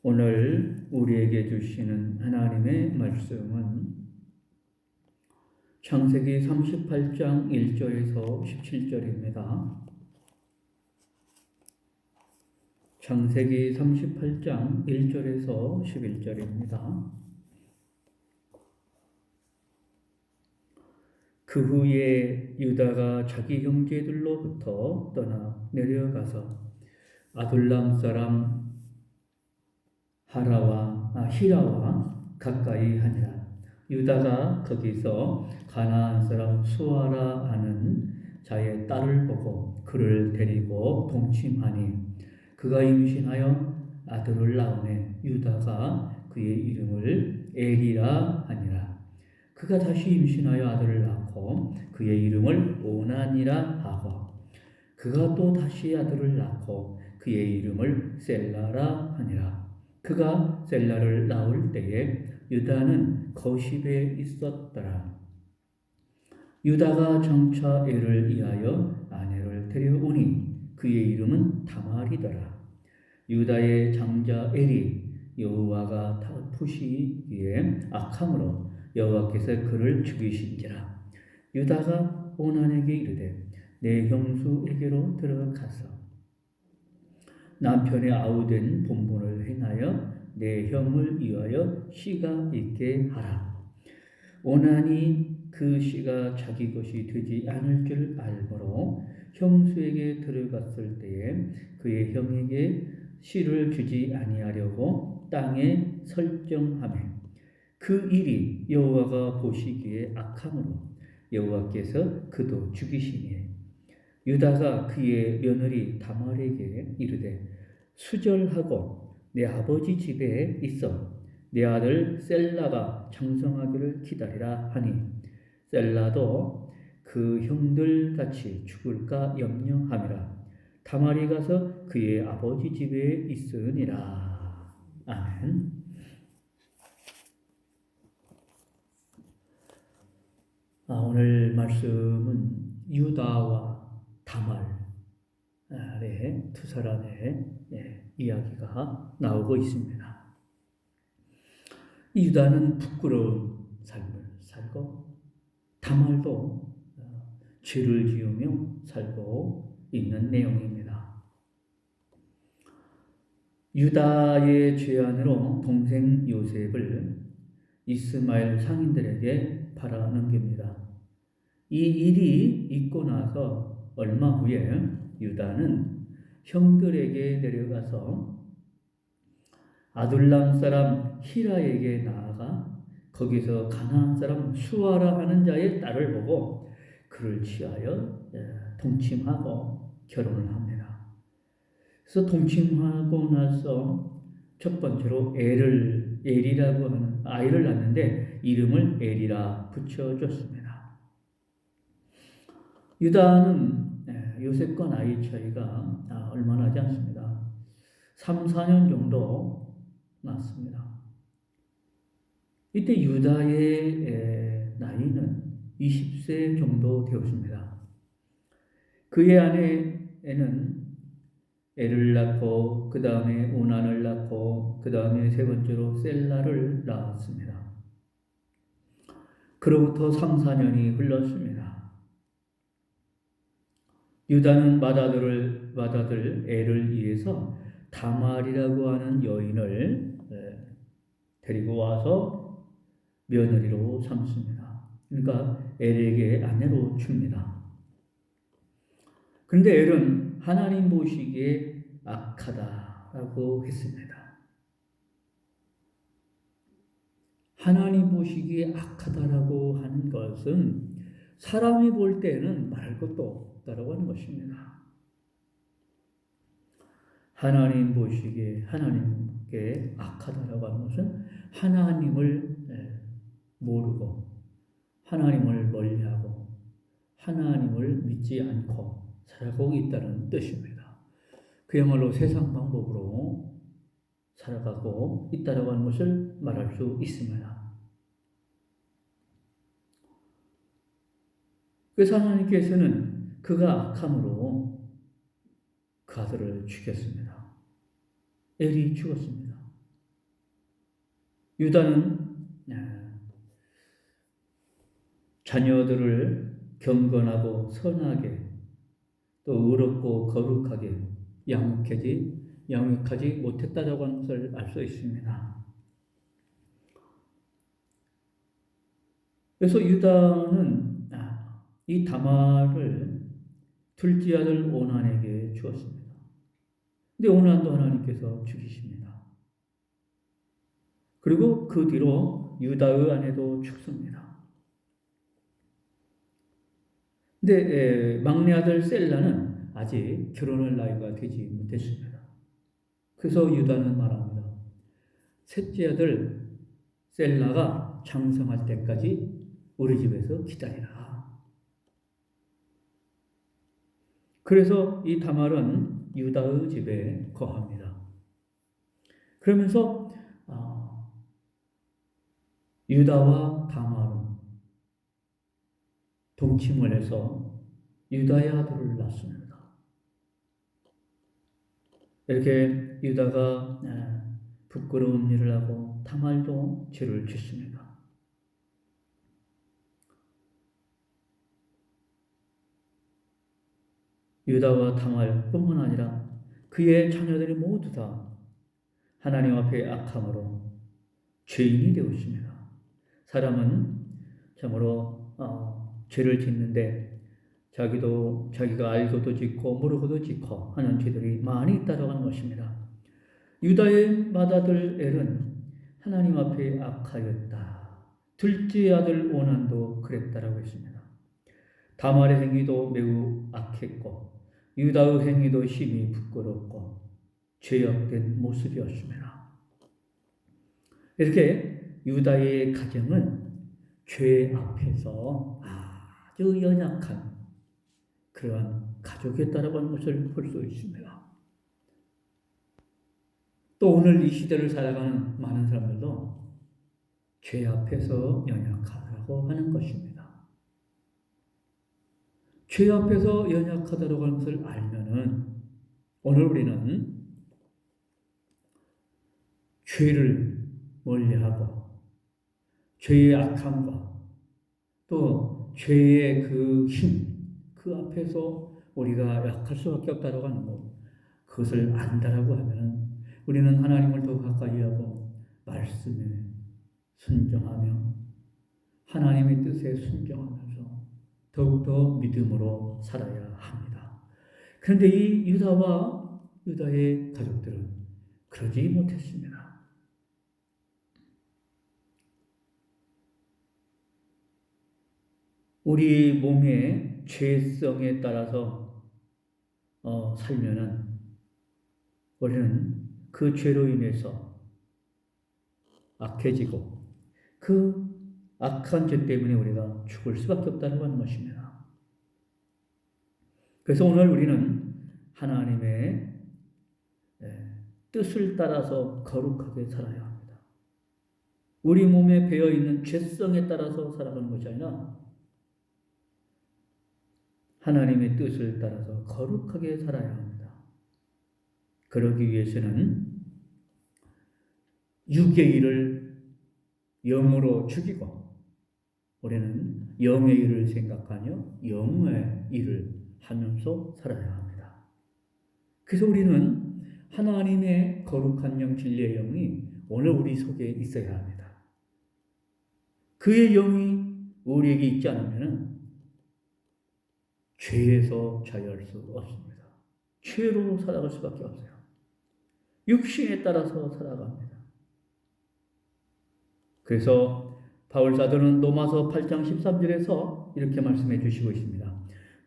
오늘 우리에게 주시는 하나님의 말씀은 창세기 38장 1절에서 17절입니다. 창세기 38장 1절에서 11절입니다. 그 후에 유다가 자기 형제들로부터 떠나 내려가서 아둘람 사람 히라와 가까이 하니라. 유다가 거기서 가나안 사람 수아라 하는 자의 딸을 보고 그를 데리고 동침하니 그가 임신하여 아들을 낳으매 유다가 그의 이름을 엘이라 하니라. 그가 다시 임신하여 아들을 낳고 그의 이름을 오난이라 하고 그가 또 다시 아들을 낳고 그의 이름을 셀라라 하니라. 그가 셀라를 낳을 때에 유다는 거십에 있었더라. 유다가 장차 애를 위하여 아내를 데려오니 그의 이름은 다말이더라. 유다의 장자 엘이 여호와가 보시기에 악함으로 여호와께서 그를 죽이신지라. 유다가 오난에게 이르되 내 형수에게로 들어가서 남편의 아우된 본분을 행하여 내 형을 위하여 씨가 있게 하라. 오난이 그 씨가 자기 것이 되지 않을 줄 알므로 형수에게 들어갔을 때에 그의 형에게 씨를 주지 아니하려고 땅에 설정하매 그 일이 여호와가 보시기에 악함으로 여호와께서 그도 죽이시니 유다가 그의 며느리 다말에게 이르되 수절하고 내 아버지 집에 있어 내 아들 셀라가 장성하기를 기다리라 하니 셀라도 그 형들같이 죽을까 염려함이라. 다말이 가서 그의 아버지 집에 있으니라. 아멘. 오늘 말씀은 유다와 다말의 두 사람의 이야기가 나오고 있습니다. 유다는 부끄러운 삶을 살고 다말도 죄를 지으며 살고 있는 내용입니다. 유다의 죄안으로 동생 요셉을 이스마엘 상인들에게 팔아넘깁니다. 이 일이 있고 나서 얼마 후에 유다는 형들에게 내려가서 아둘람 사람 히라에게 나아가 거기서 가나안 사람 수아라 하는 자의 딸을 보고 그를 취하여 동침하고 결혼을 합니다. 그래서 동침하고 나서 첫 번째로 엘이라고 하는 아이를 낳는데 이름을 엘이라 붙여줬습니다. 유다는 요셉과 나이 차이가 얼마 나지 않습니다. 3, 4년 정도 났습니다. 이때 유다의 나이는 20세 정도 되었습니다. 그의 아내는 엘을 낳고 그 다음에 오난을 낳고 그 다음에 세 번째로 셀라를 낳았습니다. 그로부터 3, 4년이 흘렀습니다. 유다는 맏아들 엘을 위해서 다말이라고 하는 여인을 데리고 와서 며느리로 삼습니다. 그러니까 엘에게 아내로 줍니다. 그런데 엘은 하나님 보시기에 악하다라고 했습니다. 하나님 보시기에 악하다라고 하는 것은 사람이 볼 때는 말할 것도 없다라고 하는 것입니다. 하나님 보시기에 하나님께 악하다라고 하는 것은 하나님을 모르고 하나님을 멀리하고 하나님을 믿지 않고 살아가고 있다는 뜻입니다. 그야말로 세상 방법으로 살아가고 있다라고 하는 것을 말할 수 있습니다. 그래서 하나님께서는 그가 악함으로 그 아들을 죽였습니다. 엘이 죽었습니다. 유다는 자녀들을 경건하고 선하게 또 의롭고 거룩하게 양육하지 못했다라고 하는 것을 알 수 있습니다. 그래서 유다는 이 다말을 둘째 아들 오난에게 주었습니다. 근데 오난도 하나님께서 죽이십니다. 그리고 그 뒤로 유다의 아내도 죽습니다. 근데 막내 아들 셀라는 아직 결혼할 나이가 되지 못했습니다. 그래서 유다는 말합니다. 셋째 아들 셀라가 장성할 때까지 우리 집에서 기다리라. 그래서 이 다말은 유다의 집에 거합니다. 그러면서 유다와 다말은 동침을 해서 유다의 아들을 낳습니다. 이렇게 유다가 부끄러운 일을 하고 다말도 죄를 짓습니다. 유다와 다말뿐만 아니라 그의 자녀들이 모두 다 하나님 앞에 악함으로 죄인이 되었습니다. 사람은 참으로 죄를 짓는데 자기가 알고도 짓고 모르고도 짓고 하는 죄들이 많이 있다고 하는 것입니다. 유다의 맏아들 엘은 하나님 앞에 악하였다. 둘째 아들 오난도 그랬다라고 했습니다. 다말의 행위도 매우 악했고 유다의 행위도 심히 부끄럽고 죄악된 모습이었습니다. 이렇게 유다의 가정은 죄 앞에서 아주 연약한 그러한 가족이었다라고 하는 것을 볼 수 있습니다. 또 오늘 이 시대를 살아가는 많은 사람들도 죄 앞에서 연약하다고 하는 것입니다. 죄 앞에서 연약하다고 하는 것을 알면은 오늘 우리는 죄를 멀리하고 죄의 악함과 또 죄의 그 힘, 그 앞에서 우리가 약할 수밖에 없다고 하는 것, 그것을 안다라고 하면은 우리는 하나님을 더 가까이 하고 말씀에 순종하며 하나님의 뜻에 순종하면서 더욱더 믿음으로 살아야 합니다. 그런데 이 유다의 가족들은 그러지 못했습니다. 우리 몸의 죄성에 따라서 살면은 우리는 그 죄로 인해서 악해지고 그 악한 죄 때문에 우리가 죽을 수밖에 없다는 하는 것입니다. 그래서 오늘 우리는 하나님의 뜻을 따라서 거룩하게 살아야 합니다. 우리 몸에 배어있는 죄성에 따라서 살아가는 것이 아니라 하나님의 뜻을 따라서 거룩하게 살아야 합니다. 그러기 위해서는 육의 일을 영으로 죽이고 우리는 영의 일을 생각하며 영의 일을 하면서 살아야 합니다. 그래서 우리는 하나님의 거룩한 영, 진리의 영이 오늘 우리 속에 있어야 합니다. 그의 영이 우리에게 있지 않으면 죄에서 자유할 수 없습니다. 죄로 살아갈 수밖에 없어요. 육신에 따라서 살아갑니다. 그래서 바울 사도는 로마서 8장 13절에서 이렇게 말씀해 주시고 있습니다.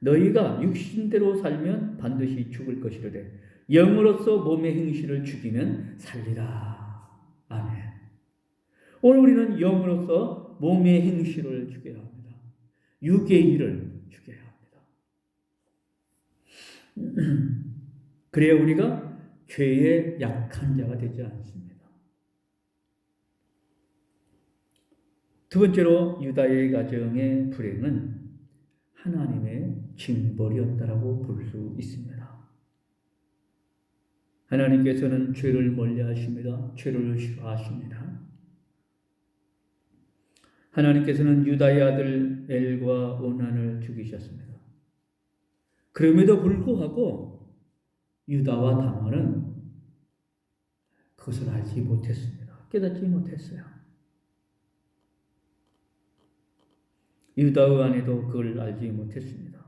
너희가 육신대로 살면 반드시 죽을 것이로되 영으로서 몸의 행실을 죽이면 살리라. 아멘. 오늘 우리는 영으로서 몸의 행실을 죽여야 합니다. 육의 일을 죽여야 합니다. 그래야 우리가 죄의 약한 자가 되지 않습니다. 두 번째로 유다의 가정의 불행은 하나님의 징벌이었다라고 볼 수 있습니다. 하나님께서는 죄를 멀리하십니다. 죄를 싫어하십니다. 하나님께서는 유다의 아들 엘과 오난을 죽이셨습니다. 그럼에도 불구하고 유다와 다말은 그것을 알지 못했습니다. 깨닫지 못했어요. 유다의 아내도 그걸 알지 못했습니다.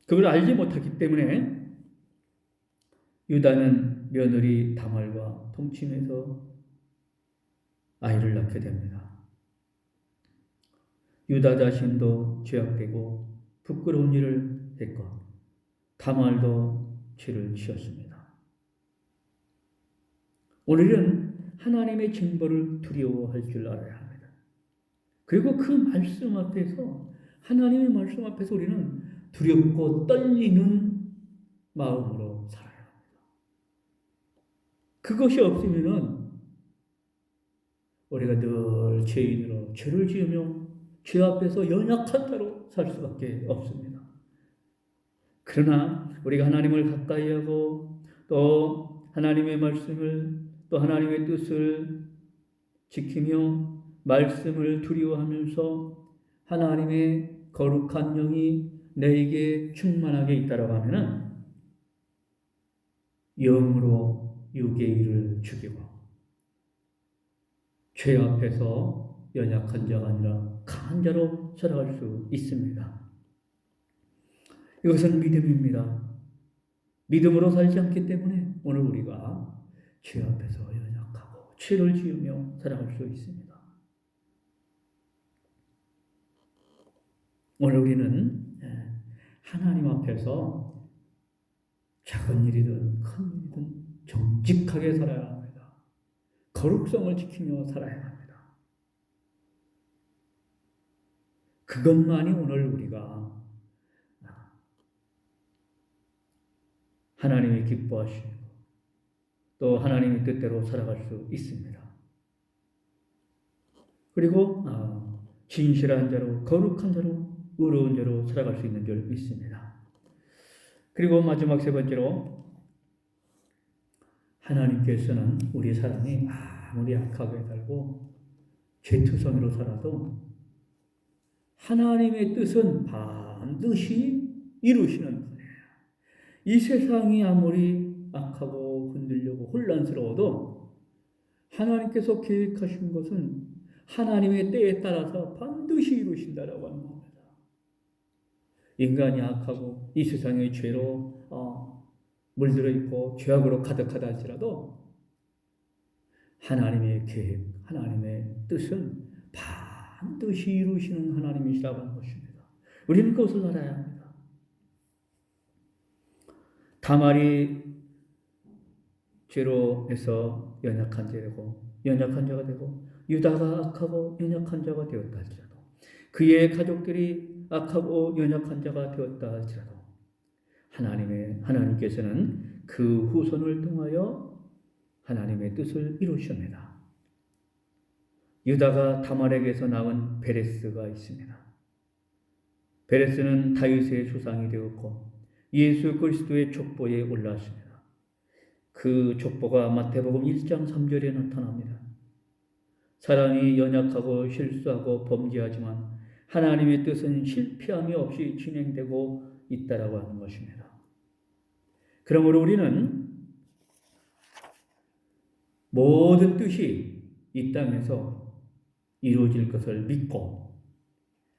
그걸 알지 못했기 때문에 유다는 며느리 다말과 통침해서 아이를 낳게 됩니다. 유다 자신도 죄악되고 부끄러운 일을 했고 다말도 죄를 지었습니다. 오늘은 하나님의 징벌을 두려워할 줄 알아야 합니다. 그리고 그 말씀 앞에서 하나님의 말씀 앞에서 우리는 두렵고 떨리는 마음으로 살아야 합니다. 그것이 없으면은 우리가 늘 죄인으로 죄를 지으며 죄 앞에서 연약한 자로 살 수밖에 없습니다. 그러나 우리가 하나님을 가까이 하고 또 하나님의 말씀을 또 하나님의 뜻을 지키며 말씀을 두려워하면서 하나님의 거룩한 영이 내게 충만하게 있다라고 하면은 영으로 육의 일을 죽이고 죄 앞에서 연약한 자가 아니라 강한 자로 살아갈 수 있습니다. 이것은 믿음입니다. 믿음으로 살지 않기 때문에 오늘 우리가 죄 앞에서 연약하고 죄를 지으며 살아갈 수 있습니다. 오늘 우리는 하나님 앞에서 작은 일이든 큰 일이든 정직하게 살아야 합니다. 거룩성을 지키며 살아야 합니다. 그것만이 오늘 우리가 하나님이 기뻐하시고 또 하나님의 뜻대로 살아갈 수 있습니다. 그리고 진실한 자로 거룩한 자로 의로운 자로 살아갈 수 있는 줄 믿습니다. 그리고 마지막 세 번째로 하나님께서는 우리 사람이 아무리 악하게 살고 죄투성이로 살아도 하나님의 뜻은 반드시 이루시는 분이에요. 이 세상이 아무리 악하고 흔들리고 혼란스러워도 하나님께서 계획하신 것은 하나님의 때에 따라서 반드시 이루신다라고 하는 겁니다. 인간이 악하고 이 세상의 죄로 물들어 있고 죄악으로 가득하다 할지라도 하나님의 계획, 하나님의 뜻은 반드시 이루시는 하나님이시라고 하는 것입니다. 우리는 그것을 알아야 합니다. 다말이 죄로 해서 연약한 자가 되고 유다가 악하고 연약한 자가 되었다 할지라도 그의 가족들이 악하고 연약한 자가 되었다 할지라도 하나님께서는 그 후손을 통하여 하나님의 뜻을 이루십니다. 유다가 다말에게서 낳은 베레스가 있습니다. 베레스는 다윗의 조상이 되었고 예수 그리스도의 족보에 올랐습니다. 그 족보가 마태복음 1장 3절에 나타납니다. 사람이 연약하고 실수하고 범죄하지만 하나님의 뜻은 실패함이 없이 진행되고 있다라고 하는 것입니다. 그러므로 우리는 모든 뜻이 이 땅에서 이루어질 것을 믿고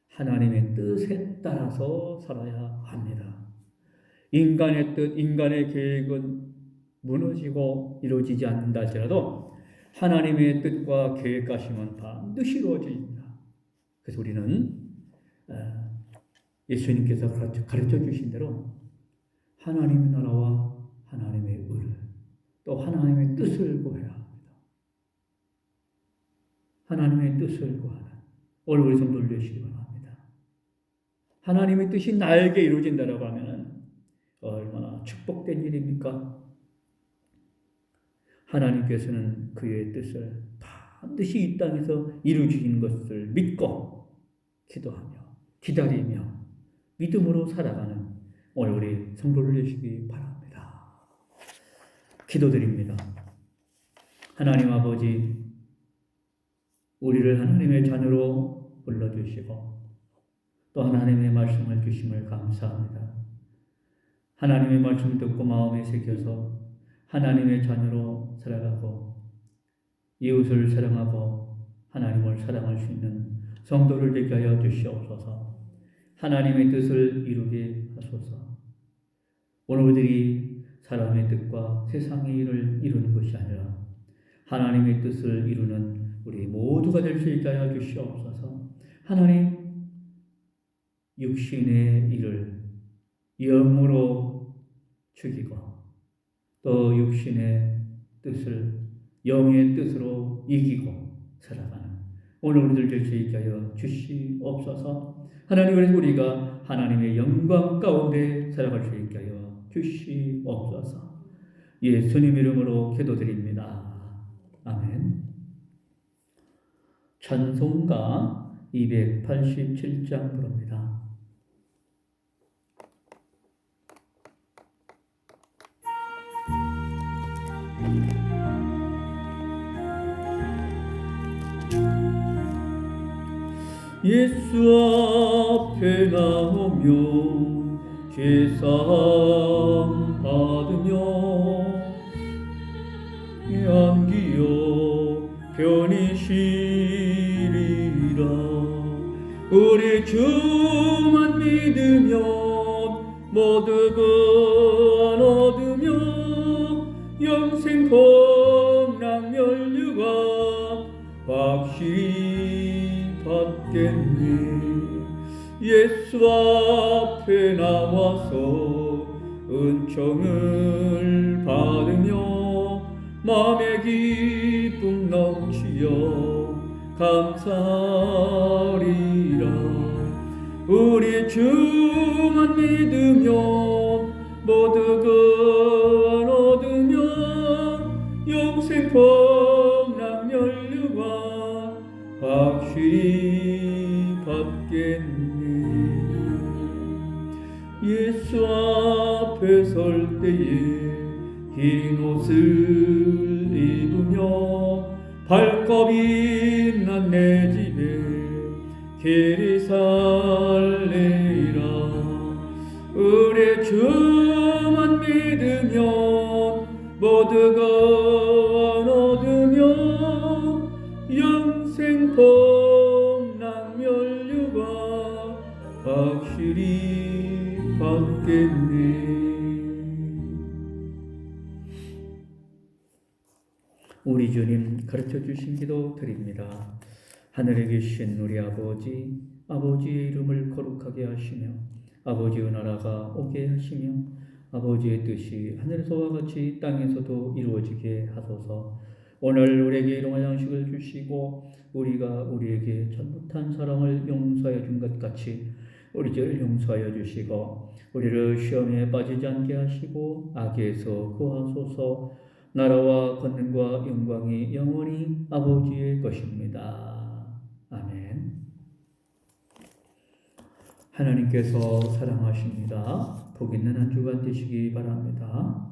하나님의 뜻에 따라서 살아야 합니다. 인간의 뜻, 인간의 계획은 무너지고 이루어지지 않는다 할지라도 하나님의 뜻과 계획하심은 반드시 이루어집니다. 그래서 우리는 예수님께서 가르쳐 주신 대로 하나님의 나라와 하나님의 의를 또 하나님의 뜻을 구해야 합니다. 하나님의 뜻을 구하는 오늘 우리 성도를 되시기 바랍니다. 하나님의 뜻이 나에게 이루어진다라고 하면 얼마나 축복된 일입니까? 하나님께서는 그의 뜻을 반드시 이 땅에서 이루어지는 것을 믿고 기도하며 기다리며 믿음으로 살아가는 오늘 우리 성도를 되시기 바랍니다. 기도드립니다. 하나님 아버지, 우리를 하나님의 자녀로 불러주시고 또 하나님의 말씀을 주심을 감사합니다. 하나님의 말씀 듣고 마음에 새겨서 하나님의 자녀로 살아가고 이웃을 사랑하고 하나님을 사랑할 수 있는 성도를 되게 하여 주시옵소서. 하나님의 뜻을 이루게 하소서. 오늘들이 사람의 뜻과 세상의 일을 이루는 것이 아니라 하나님의 뜻을 이루는 우리 모두가 될 수 있게 하여 주시옵소서. 하나님, 육신의 일을 영으로 죽이고 또 육신의 뜻을 영의 뜻으로 이기고 살아가는 오늘 우리들 될 수 있게 하여 주시옵소서. 하나님, 그래서 우리가 하나님의 영광 가운데 살아갈 수 있게 하여 주시옵소서. 예수님 이름으로 기도드립니다. 아멘. 찬송가 287장 부릅니다. 예수 앞에 나오며 죄사함 받으며 양기여 편히 쉬리라. 우리 주만 믿으면 모두 구원 얻으며 영생 복락 면류가 확실히 받겠네. 예수 앞에 나와서 은총을 받으며 마음의 기쁨 넘치어 감사하리라. 우리 주만 믿으며 모두 구원 얻으며 영생 복락 면류가 확실히 받겠네. 예수 앞에 설 때에 흰 옷을 입으며 발꼽이 난 내 집에 길이 살리라. 우리 주만 믿으며 모두 구원 얻으며 영생 복락 면류가 확실히 받겠네. 우리 주님 가르쳐 주신 기도 드립니다. 하늘에 계신 우리 아버지, 아버지의 이름을 거룩하게 하시며 아버지의 나라가 오게 하시며 아버지의 뜻이 하늘에서와 같이 땅에서도 이루어지게 하소서. 오늘 우리에게 일용할 양식을 주시고 우리가 우리에게 잘못한 사람을 용서해 준 것 같이 우리 죄를 용서하여 주시고 우리를 시험에 빠지지 않게 하시고 악에서 구하소서. 나라와 권능과 영광이 영원히 아버지의 것입니다. 아멘. 하나님께서 사랑하십니다. 복 있는 한 주간 되시기 바랍니다.